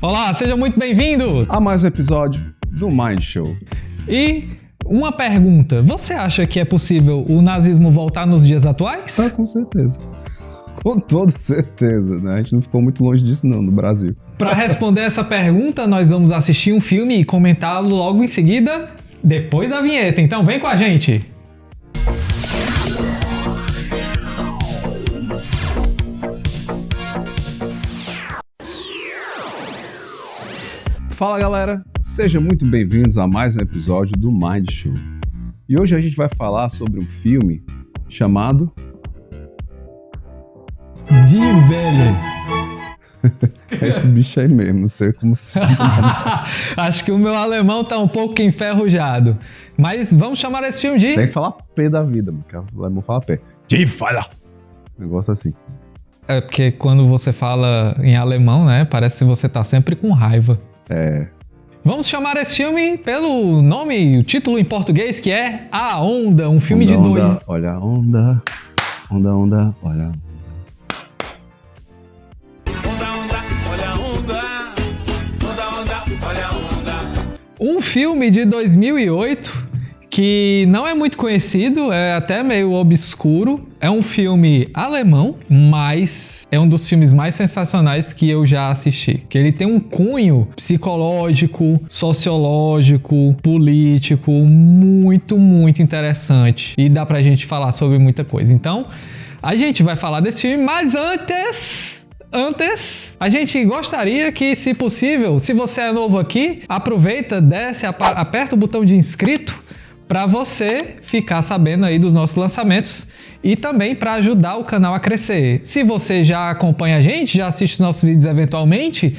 Olá, sejam muito bem-vindos a mais um episódio do Mind Show. E uma pergunta, você acha que é possível o nazismo voltar nos dias atuais? Com certeza. Com toda certeza, né? A gente não ficou muito longe disso não, no Brasil. Para responder essa pergunta, nós vamos assistir um filme e comentá-lo logo em seguida, depois da vinheta. Então vem com a gente! Fala galera, sejam muito bem-vindos a mais um episódio do Mind Show. E hoje a gente vai falar sobre um filme chamado... Dinho Velho. Esse bicho aí mesmo, não sei como se chama. Acho que o meu alemão tá um pouco enferrujado. Mas vamos chamar esse filme de... Tem que falar P da vida, porque o alemão fala P. De fala! Negócio assim. É porque quando você fala em alemão, né, parece que você tá sempre com raiva. É. Vamos chamar esse filme pelo nome, o título em português, que é A Onda, um filme onda, de dois... Olha a onda, onda, onda, olha a onda. Um filme de 2008 que não é muito conhecido, é até meio obscuro. É um filme alemão, mas é um dos filmes mais sensacionais que eu já assisti. Que ele tem um cunho psicológico, sociológico, político muito, muito interessante. E dá pra gente falar sobre muita coisa. Então, a gente vai falar desse filme, mas antes, a gente gostaria que, se possível, se você é novo aqui, aproveita, desce, aperta o botão de inscrito para você ficar sabendo aí dos nossos lançamentos e também para ajudar o canal a crescer. Se você já acompanha a gente, já assiste os nossos vídeos eventualmente,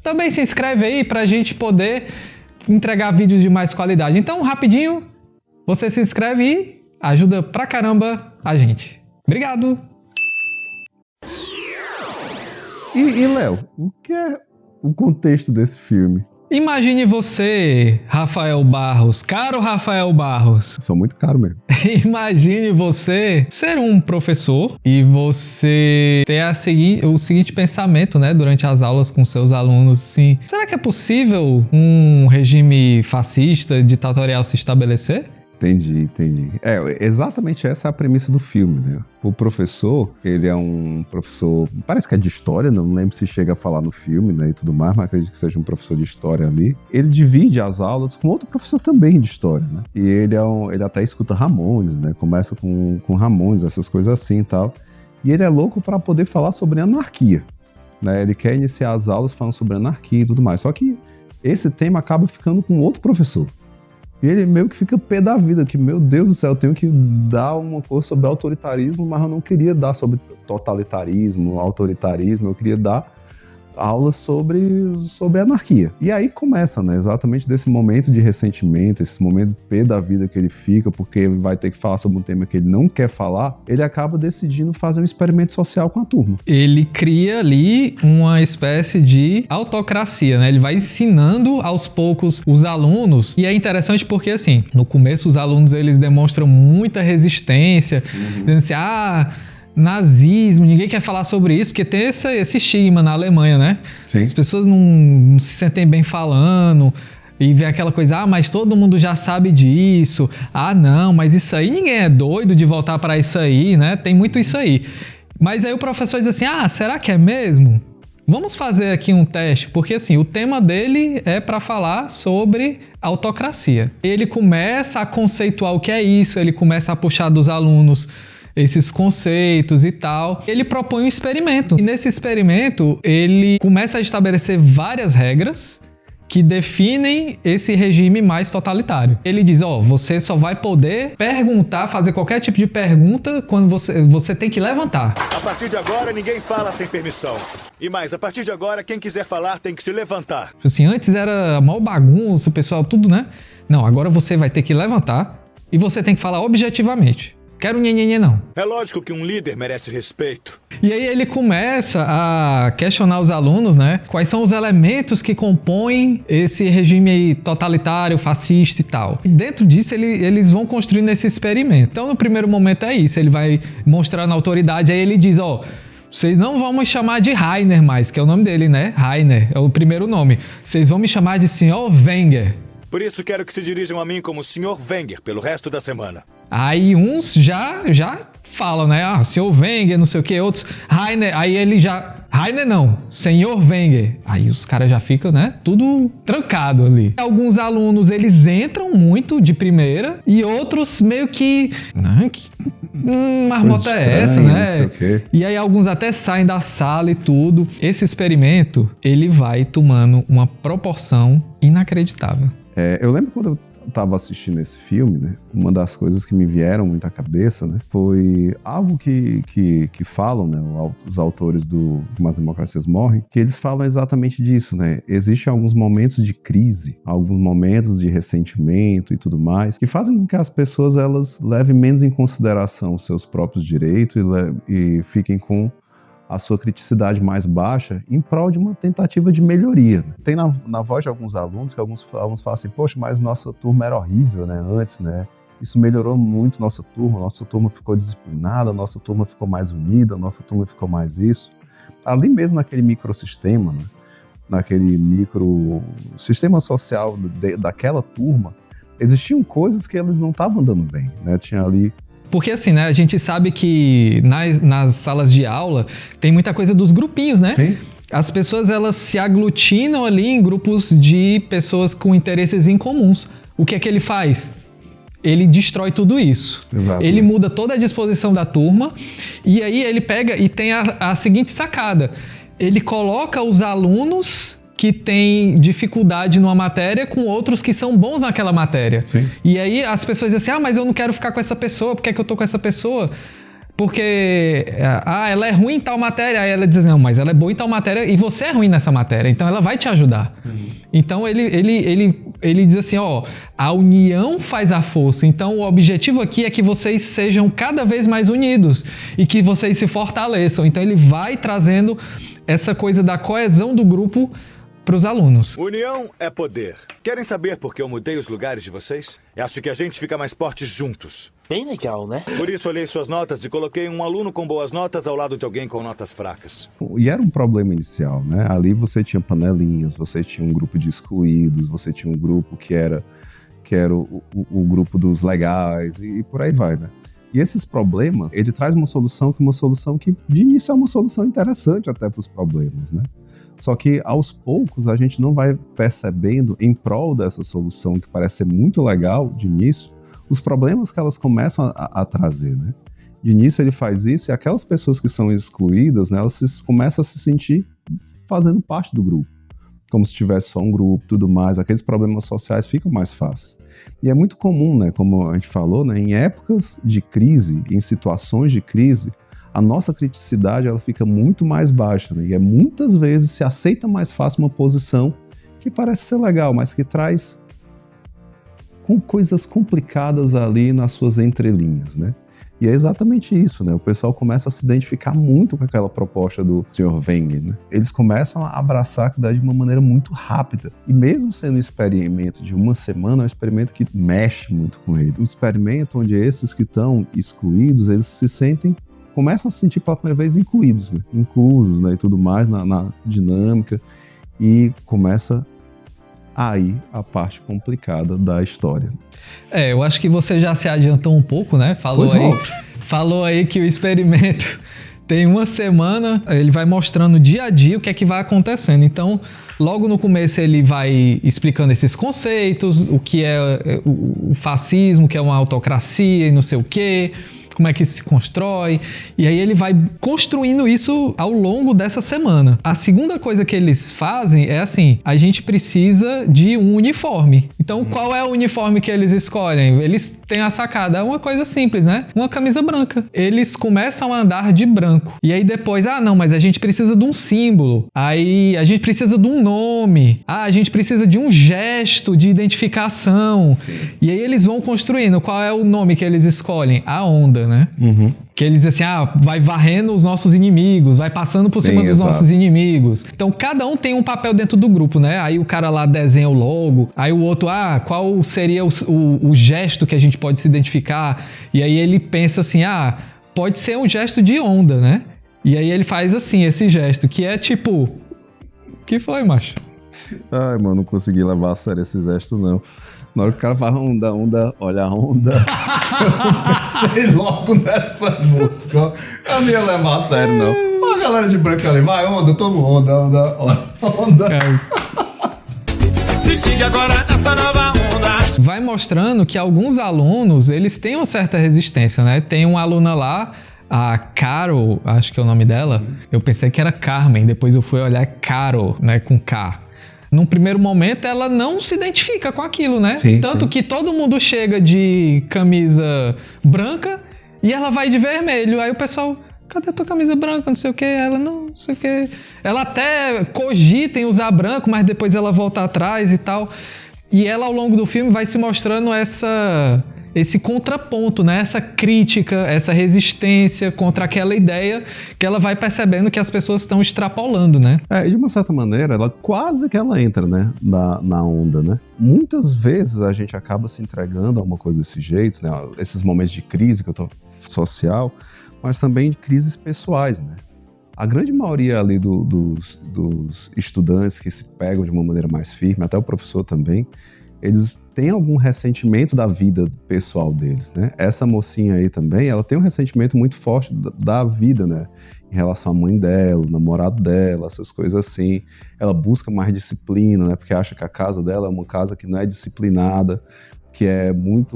também se inscreve aí para a gente poder entregar vídeos de mais qualidade. Então, rapidinho, você se inscreve e ajuda pra caramba a gente. Obrigado! E Léo, o que é o contexto desse filme? Imagine você, Rafael Barros, caro Rafael Barros. Sou muito caro mesmo. Imagine você ser um professor e você ter o seguinte pensamento, né, durante as aulas com seus alunos, assim, será que é possível um regime fascista, ditatorial se estabelecer? Entendi. Exatamente essa é a premissa do filme, né? O professor, ele é um professor, parece que é de história, não lembro se chega a falar no filme, né, e tudo mais, mas acredito que seja um professor de história ali. Ele divide as aulas com outro professor também de história, né? E ele até escuta Ramones, né? Começa com Ramones, essas coisas assim e tal. E ele é louco para poder falar sobre anarquia, né? Ele quer iniciar as aulas falando sobre anarquia e tudo mais. Só que esse tema acaba ficando com outro professor. E ele meio que fica pé da vida, que, meu Deus do céu, eu tenho que dar uma coisa sobre autoritarismo, mas eu não queria dar sobre totalitarismo, autoritarismo, eu queria dar aulas sobre anarquia. E aí começa, né, exatamente desse momento de ressentimento, esse momento pé da vida que ele fica, porque ele vai ter que falar sobre um tema que ele não quer falar, ele acaba decidindo fazer um experimento social com a turma. Ele cria ali uma espécie de autocracia, né? Ele vai ensinando aos poucos os alunos, e é interessante porque, assim, no começo os alunos, eles demonstram muita resistência, dizendo assim, nazismo, ninguém quer falar sobre isso, porque tem esse estigma na Alemanha, né? Sim. As pessoas não se sentem bem falando, e vê aquela coisa, mas todo mundo já sabe disso, não, mas isso aí, ninguém é doido de voltar para isso aí, né? Tem muito isso aí. Mas aí o professor diz assim, será que é mesmo? Vamos fazer aqui um teste, porque assim, o tema dele é para falar sobre autocracia. Ele começa a conceituar o que é isso, ele começa a puxar dos alunos esses conceitos e tal. Ele propõe um experimento. E nesse experimento, ele começa a estabelecer várias regras que definem esse regime mais totalitário. Ele diz, você só vai poder perguntar, fazer qualquer tipo de pergunta quando você tem que levantar. A partir de agora, ninguém fala sem permissão. E mais, a partir de agora, quem quiser falar tem que se levantar. Assim, antes era mó bagunça, o pessoal tudo, né? Não, agora você vai ter que levantar e você tem que falar objetivamente. Quero nhenhenhê não. É lógico que um líder merece respeito. E aí ele começa a questionar os alunos, né? Quais são os elementos que compõem esse regime totalitário, fascista e tal. E dentro disso eles vão construindo esse experimento. Então no primeiro momento é isso, ele vai mostrando a autoridade, aí ele diz, vocês não vão me chamar de Rainer mais, que é o nome dele, né? Rainer, é o primeiro nome. Vocês vão me chamar de Sr. Wenger. Por isso quero que se dirijam a mim como Sr. Wenger pelo resto da semana. Aí uns já falam, né? Ah, Sr. Wenger, não sei o que, outros Rainer, aí ele já... Rainer não, Sr. Wenger. Aí os caras já ficam, né? Tudo trancado ali. Alguns alunos, eles entram muito de primeira e outros meio que... que marmota é essa, né? E aí alguns até saem da sala e tudo. Esse experimento, ele vai tomando uma proporção inacreditável. Eu lembro quando eu estava assistindo esse filme, né? Uma das coisas que me vieram muito à cabeça, né? Foi algo que falam, né? Os autores do Como as Democracias Morrem, que eles falam exatamente disso, né? Existem alguns momentos de crise, alguns momentos de ressentimento e tudo mais, que fazem com que as pessoas elas levem menos em consideração os seus próprios direitos e fiquem com a sua criticidade mais baixa em prol de uma tentativa de melhoria. Tem na voz de alguns alunos que alguns alunos falam assim, poxa, mas nossa turma era horrível, né, antes, né? Isso melhorou muito nossa turma ficou disciplinada, nossa turma ficou mais unida, nossa turma ficou mais isso. Ali mesmo naquele microsistema, né? Naquele microsistema social daquela turma, existiam coisas que eles não estavam andando bem, né? Tinha ali... Porque assim, né, a gente sabe que nas salas de aula tem muita coisa dos grupinhos, né? Sim. As pessoas, elas se aglutinam ali em grupos de pessoas com interesses incomuns. O que é que ele faz? Ele destrói tudo isso. Exato. Ele muda toda a disposição da turma e aí ele pega e tem a seguinte sacada. Ele coloca os alunos que têm dificuldade numa matéria com outros que são bons naquela matéria. Sim. E aí as pessoas dizem assim, mas eu não quero ficar com essa pessoa, por que é que eu tô com essa pessoa? Porque, ela é ruim em tal matéria. Aí ela diz, não, mas ela é boa em tal matéria e você é ruim nessa matéria, então ela vai te ajudar. Então ele diz assim, a união faz a força. Então o objetivo aqui é que vocês sejam cada vez mais unidos e que vocês se fortaleçam. Então ele vai trazendo essa coisa da coesão do grupo para os alunos. União é poder. Querem saber por que eu mudei os lugares de vocês? Acho que a gente fica mais forte juntos. Bem legal, né? Por isso olhei suas notas e coloquei um aluno com boas notas ao lado de alguém com notas fracas. E era um problema inicial, né? Ali você tinha panelinhas, você tinha um grupo de excluídos, você tinha um grupo que era o grupo dos legais e por aí vai, né? E esses problemas, ele traz uma solução que de início é uma solução interessante até para os problemas, né? Só que aos poucos a gente não vai percebendo em prol dessa solução que parece ser muito legal de início, os problemas que elas começam a trazer, né? De início ele faz isso e aquelas pessoas que são excluídas, né, elas começam a se sentir fazendo parte do grupo, como se tivesse só um grupo, tudo mais, aqueles problemas sociais ficam mais fáceis. E é muito comum, né, como a gente falou, né, em épocas de crise, em situações de crise, a nossa criticidade ela fica muito mais baixa, né, e muitas vezes se aceita mais fácil uma posição que parece ser legal, mas que traz com coisas complicadas ali nas suas entrelinhas, né? E é exatamente isso, né? O pessoal começa a se identificar muito com aquela proposta do Sr. Wenger, né? Eles começam a abraçar aquilo de uma maneira muito rápida. E mesmo sendo um experimento de uma semana, é um experimento que mexe muito com ele. Um experimento onde esses que estão excluídos, eles começam a se sentir pela primeira vez incluídos, né? Inclusos, né? E tudo mais na dinâmica. E começa aí a parte complicada da história. Eu acho que você já se adiantou um pouco, né? Falou aí que o experimento tem uma semana, ele vai mostrando dia a dia o que é que vai acontecendo. Então, logo no começo ele vai explicando esses conceitos, o que é o fascismo, o que é uma autocracia e não sei o quê, como é que se constrói, e aí ele vai construindo isso ao longo dessa semana. A segunda coisa que eles fazem é assim, a gente precisa de um uniforme. Então, qual é o uniforme que eles escolhem? Eles têm a sacada, é uma coisa simples, né? Uma camisa branca. Eles começam a andar de branco. E aí depois, não, mas a gente precisa de um símbolo. Aí a gente precisa de um nome. A gente precisa de um gesto de identificação. Sim. E aí eles vão construindo. Qual é o nome que eles escolhem? A onda, né? Uhum. Que eles dizem assim, vai varrendo os nossos inimigos, vai passando por cima dos nossos inimigos. Então, cada um tem um papel dentro do grupo, né? Aí o cara lá desenha o logo, aí o outro, qual seria o gesto que a gente pode se identificar? E aí ele pensa assim, pode ser um gesto de onda, né? E aí ele faz assim, esse gesto, que é tipo... Que foi, macho? Ai, mano, não consegui levar a sério esse gesto, não. Na hora que o cara fala onda, olha a onda, eu pensei logo nessa música. Eu não ia levar a sério, não. Ó, a galera de branco ali, vai onda, toma onda, onda. Se liga agora nessa nova onda. Vai mostrando que alguns alunos, eles têm uma certa resistência, né? Tem uma aluna lá, a Carol, acho que é o nome dela. Eu pensei que era Carmen, depois eu fui olhar Caro, né, com K. Num primeiro momento, ela não se identifica com aquilo, né? Sim, Tanto que todo mundo chega de camisa branca e ela vai de vermelho. Aí o pessoal, cadê tua camisa branca? Não sei o que. Ela, não sei o que. Ela até cogita em usar branco, mas depois ela volta atrás e tal. E ela, ao longo do filme, vai se mostrando esse contraponto, né? Essa crítica, essa resistência contra aquela ideia que ela vai percebendo que as pessoas estão extrapolando, né? E de uma certa maneira, ela quase que ela entra, né, na onda, né? Muitas vezes a gente acaba se entregando a uma coisa desse jeito, né? Esses momentos de crise que eu tô social, mas também de crises pessoais, né? A grande maioria ali dos estudantes que se pegam de uma maneira mais firme, até o professor também, eles têm algum ressentimento da vida pessoal deles, né? Essa mocinha aí também, ela tem um ressentimento muito forte da vida, né? Em relação à mãe dela, o namorado dela, essas coisas assim. Ela busca mais disciplina, né? Porque acha que a casa dela é uma casa que não é disciplinada, que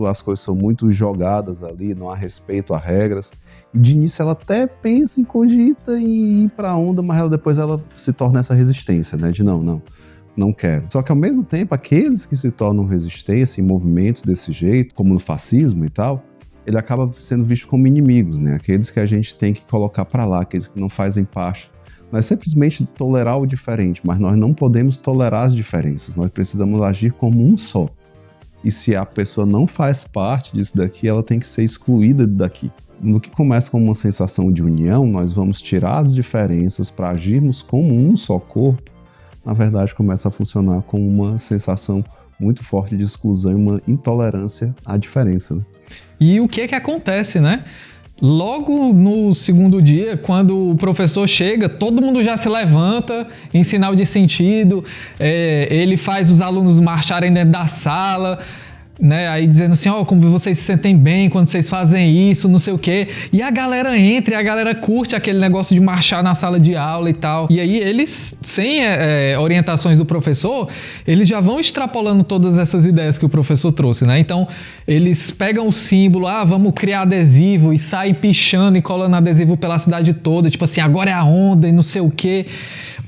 as coisas são muito jogadas ali, não há respeito a regras. E de início ela até pensa, cogita em ir pra onda, mas depois ela se torna essa resistência, né? De não quero. Só que ao mesmo tempo, aqueles que se tornam resistência em movimentos desse jeito, como no fascismo e tal, ele acaba sendo visto como inimigos, né? Aqueles que a gente tem que colocar pra lá, aqueles que não fazem parte. Não é simplesmente tolerar o diferente, mas nós não podemos tolerar as diferenças, nós precisamos agir como um só. E se a pessoa não faz parte disso daqui, ela tem que ser excluída daqui. No que começa como uma sensação de união, nós vamos tirar as diferenças para agirmos como um só corpo. Na verdade, começa a funcionar como uma sensação muito forte de exclusão e uma intolerância à diferença, né? E o que acontece, né? Logo no segundo dia, quando o professor chega, todo mundo já se levanta em sinal de sentido, ele faz os alunos marcharem dentro da sala, né? Aí dizendo assim, como vocês se sentem bem quando vocês fazem isso, não sei o quê. E a galera entra e a galera curte aquele negócio de marchar na sala de aula e tal. E aí eles, sem orientações do professor, eles já vão extrapolando todas essas ideias que o professor trouxe, né? Então, eles pegam o símbolo, vamos criar adesivo, e saem pichando e colando adesivo pela cidade toda, tipo assim, agora é a onda e não sei o quê.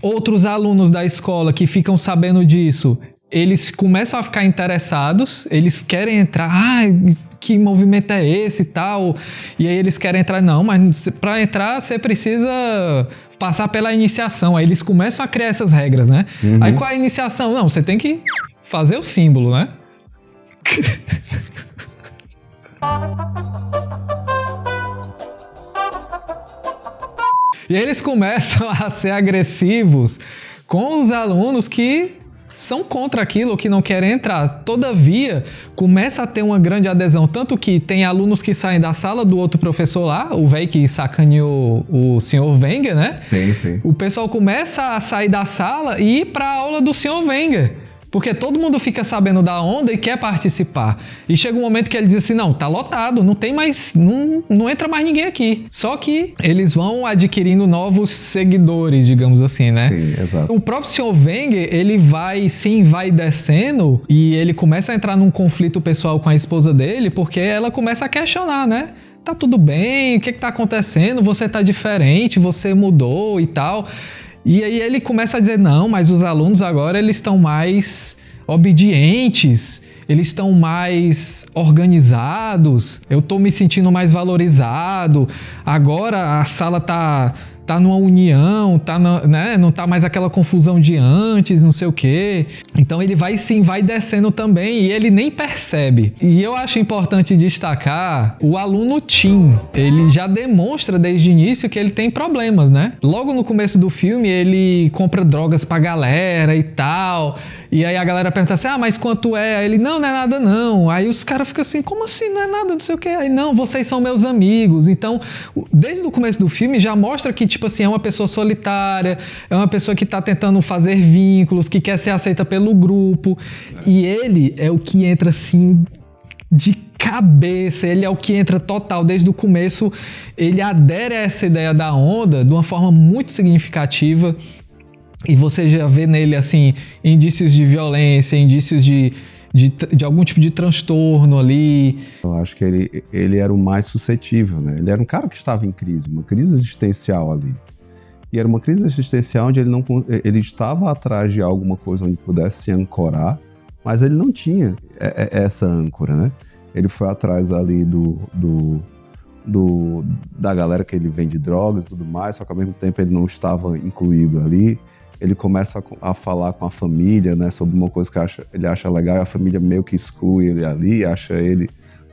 Outros alunos da escola que ficam sabendo disso, eles começam a ficar interessados, eles querem entrar, que movimento é esse e tal, e aí eles querem entrar, não, mas para entrar você precisa passar pela iniciação, aí eles começam a criar essas regras, né? Uhum. Aí qual é a iniciação? Não, você tem que fazer o símbolo, né? E eles começam a ser agressivos com os alunos que são contra aquilo, que não querem entrar. Todavia, começa a ter uma grande adesão, tanto que tem alunos que saem da sala do outro professor lá, o velho que sacaneou o Sr. Wenger, né? Sim, sim. O pessoal começa a sair da sala e ir para a aula do Sr. Wenger, porque todo mundo fica sabendo da onda e quer participar. E chega um momento que ele diz assim, não, tá lotado, não tem mais, não entra mais ninguém aqui. Só que eles vão adquirindo novos seguidores, digamos assim, né? Sim, exato. O próprio Sr. Wenger, ele vai descendo e ele começa a entrar num conflito pessoal com a esposa dele, porque ela começa a questionar, né? Tá tudo bem, o que tá acontecendo? Você tá diferente, você mudou e tal. E aí ele começa a dizer, não, mas os alunos agora eles estão mais obedientes, eles estão mais organizados, eu estou me sentindo mais valorizado, agora a sala tá numa união, né? Não tá mais aquela confusão de antes, não sei o quê. Então ele vai descendo também e ele nem percebe. E eu acho importante destacar o aluno Tim. Ele já demonstra desde o início que ele tem problemas, né? Logo no começo do filme ele compra drogas pra galera e tal. E aí a galera pergunta assim, mas quanto é? Aí ele, não é nada não. Aí os caras ficam assim, como assim, não é nada, não sei o quê. Aí, não, vocês são meus amigos. Então, desde o começo do filme já mostra que, tipo assim, é uma pessoa solitária, é uma pessoa que tá tentando fazer vínculos, que quer ser aceita pelo grupo. E ele é o que entra assim de cabeça, ele é o que entra total desde o começo, ele adere a essa ideia da onda de uma forma muito significativa e você já vê nele assim indícios de violência, indícios de algum tipo de transtorno ali. Eu acho que ele era o mais suscetível, né? Ele era um cara que estava em crise, uma crise existencial ali. E era uma crise existencial onde ele estava atrás de alguma coisa onde pudesse se ancorar, mas ele não tinha essa âncora, né? Ele foi atrás ali da galera que ele vende drogas e tudo mais, só que ao mesmo tempo ele não estava incluído ali. Ele começa a falar com a família, né, sobre uma coisa que ele acha legal, e a família meio que exclui ele ali,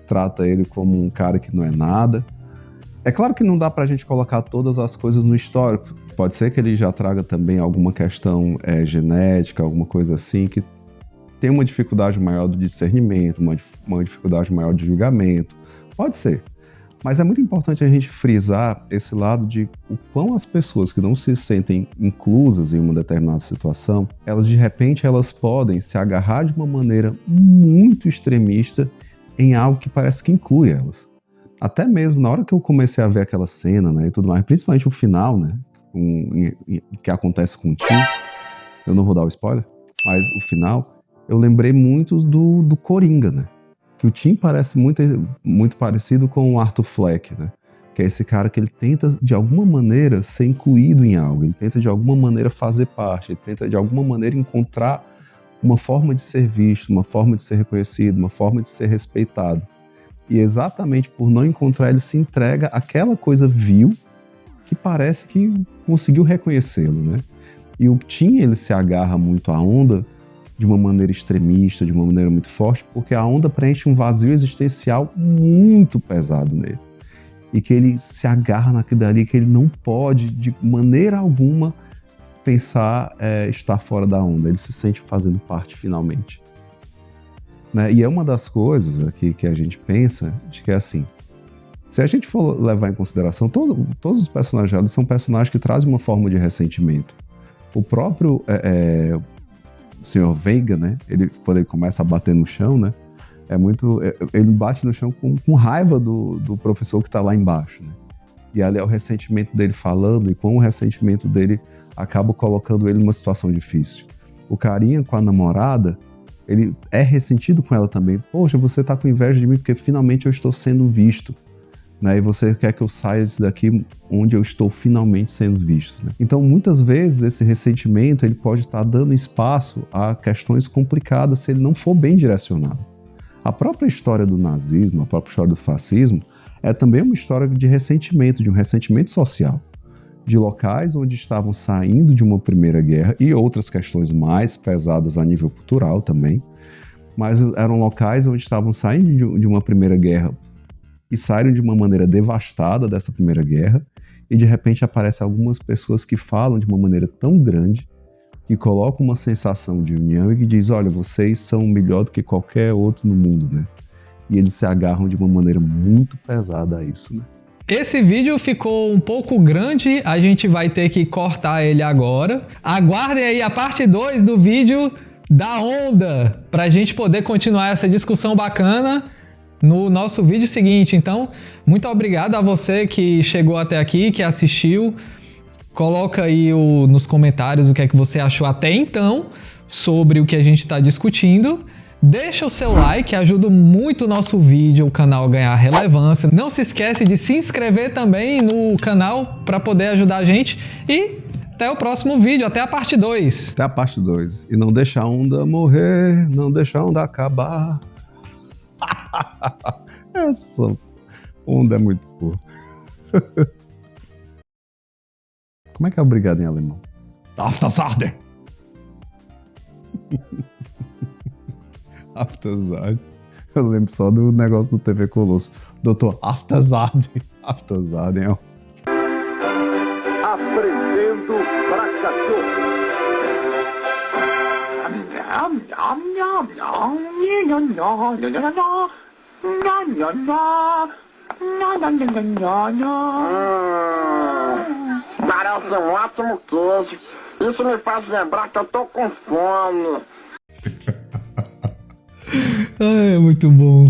trata ele como um cara que não é nada. É claro que não dá pra gente colocar todas as coisas no histórico. Pode ser que ele já traga também alguma questão genética, alguma coisa assim, que tem uma dificuldade maior do discernimento, uma dificuldade maior de julgamento. Pode ser. Mas é muito importante a gente frisar esse lado de o quão as pessoas que não se sentem inclusas em uma determinada situação, de repente elas podem se agarrar de uma maneira muito extremista em algo que parece que inclui elas. Até mesmo na hora que eu comecei a ver aquela cena, né, e tudo mais, principalmente o final, né, que acontece com o Tim, eu não vou dar o spoiler, mas o final, eu lembrei muito do Coringa, né? Que o Tim parece muito parecido com o Arthur Fleck, né? Que é esse cara que ele tenta, de alguma maneira, ser incluído em algo. Ele tenta, de alguma maneira, fazer parte. Ele tenta, de alguma maneira, encontrar uma forma de ser visto, uma forma de ser reconhecido, uma forma de ser respeitado. E exatamente por não encontrar, ele se entrega àquela coisa vil que parece que conseguiu reconhecê-lo, né? E o Tim, ele se agarra muito à onda de uma maneira extremista, de uma maneira muito forte, porque a onda preenche um vazio existencial muito pesado nele. E que ele se agarra naquilo dali, que ele não pode, de maneira alguma, pensar estar fora da onda. Ele se sente fazendo parte, finalmente. Né? E é uma das coisas aqui que a gente pensa, de que é assim, se a gente for levar em consideração, todos os personagens são personagens que trazem uma forma de ressentimento. O próprio o Sr. Veiga, né? Quando ele começa a bater no chão, né? Ele bate no chão com raiva do professor que está lá embaixo, né? E ali é o ressentimento dele falando, e com o ressentimento dele acaba colocando ele numa situação difícil. O carinha com a namorada, ele é ressentido com ela também. Poxa, você tá com inveja de mim porque finalmente eu estou sendo visto. Né, e você quer que eu saia disso daqui onde eu estou finalmente sendo visto. Né? Então, muitas vezes, esse ressentimento ele pode estar dando espaço a questões complicadas se ele não for bem direcionado. A própria história do nazismo, a própria história do fascismo, é também uma história de ressentimento, de um ressentimento social. De locais onde estavam saindo de uma primeira guerra e outras questões mais pesadas a nível cultural também, mas eram locais onde estavam saindo de uma primeira guerra e saíram de uma maneira devastada dessa primeira guerra, e de repente aparecem algumas pessoas que falam de uma maneira tão grande, que colocam uma sensação de união e que diz, olha, vocês são melhor do que qualquer outro no mundo, né? E eles se agarram de uma maneira muito pesada a isso, né? Esse vídeo ficou um pouco grande, a gente vai ter que cortar ele agora. Aguardem aí a parte 2 do vídeo da onda, pra gente poder continuar essa discussão bacana no nosso vídeo seguinte. Então, muito obrigado a você que chegou até aqui, que assistiu. Coloca aí nos comentários o que é que você achou até então sobre o que a gente está discutindo. Deixa o seu like, ajuda muito o nosso vídeo, o canal a ganhar relevância. Não se esquece de se inscrever também no canal para poder ajudar a gente. E até o próximo vídeo, até a parte 2. Até a parte 2. E não deixa a onda morrer, não deixa a onda acabar. Essa onda é muito boa. Como é que é obrigado em alemão? Aftersade. Aftersade. Eu lembro só do negócio do TV Colosso. Doutor Aftersade. Aftersade, ó. Aprendendo para cachorro. Parece um ótimo queijo. Isso me faz lembrar que eu tô com fome. Ah, é muito bom.